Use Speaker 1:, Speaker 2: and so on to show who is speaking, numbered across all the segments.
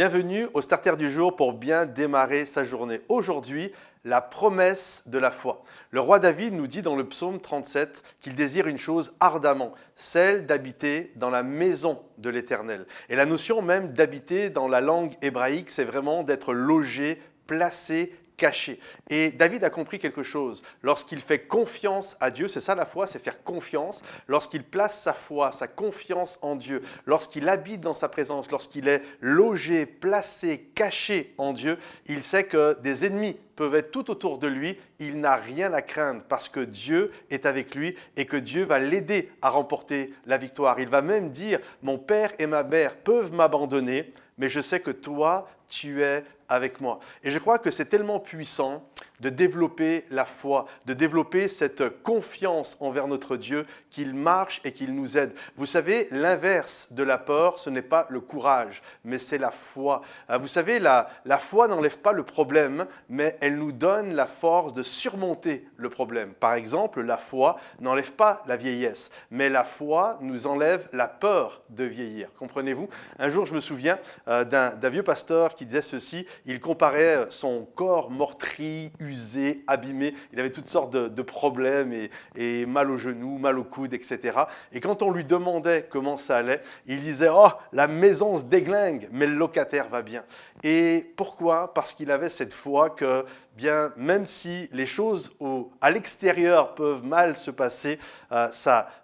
Speaker 1: Bienvenue au Starter du jour pour bien démarrer sa journée. Aujourd'hui, la promesse de la foi. Le roi David nous dit dans le psaume 37 qu'il désire une chose ardemment, celle d'habiter dans la maison de l'Éternel. Et la notion même d'habiter dans la langue hébraïque, c'est vraiment d'être logé, placé, caché. Et David a compris quelque chose. Lorsqu'il fait confiance à Dieu, c'est ça la foi, c'est faire confiance. Lorsqu'il place sa foi, sa confiance en Dieu, lorsqu'il habite dans sa présence, lorsqu'il est logé, placé, caché en Dieu, il sait que des ennemis peuvent être tout autour de lui, il n'a rien à craindre parce que Dieu est avec lui et que Dieu va l'aider à remporter la victoire. Il va même dire « Mon père et ma mère peuvent m'abandonner, mais je sais que toi, tu es avec moi. » Et je crois que c'est tellement puissant de développer la foi, de développer cette confiance envers notre Dieu qu'il marche et qu'il nous aide. Vous savez, l'inverse de la peur, ce n'est pas le courage, mais c'est la foi. Vous savez, la foi n'enlève pas le problème, mais elle nous donne la force de surmonter le problème. Par exemple, la foi n'enlève pas la vieillesse, mais la foi nous enlève la peur de vieillir. Comprenez-vous? Un jour, je me souviens d'un vieux pasteur qui disait ceci, il comparait son corps meurtri, usé, abîmé, il avait toutes sortes de problèmes et mal aux genoux, mal aux coudes, etc. Et quand on lui demandait comment ça allait, il disait « Oh, la maison se déglingue, mais le locataire va bien ». Et pourquoi? Parce qu'il avait cette foi que, bien, même si les choses à l'extérieur peuvent mal se passer,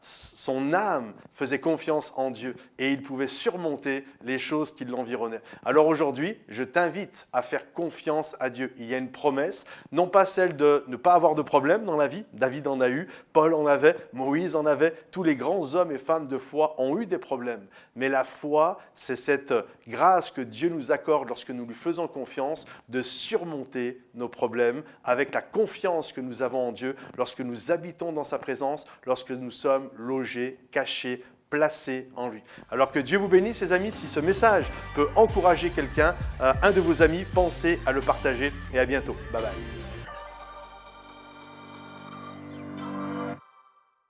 Speaker 1: son âme faisait confiance en Dieu et il pouvait surmonter les choses qui l'environnaient. Alors aujourd'hui, je t'invite à faire confiance à Dieu. Il y a une promesse, non pas celle de ne pas avoir de problème dans la vie. David en a eu, Paul en avait, Moïse en avait, tous les grands hommes et femmes de foi ont eu des problèmes. Mais la foi, c'est cette grâce que Dieu nous accorde lorsque nous lui faisons confiance de surmonter nos problèmes avec la confiance que nous avons en Dieu lorsque nous habitons dans sa présence, lorsque nous sommes logés, cachés, placés en lui. Alors que Dieu vous bénisse, les amis. Si ce message peut encourager quelqu'un, un de vos amis, pensez à le partager et à bientôt. Bye bye.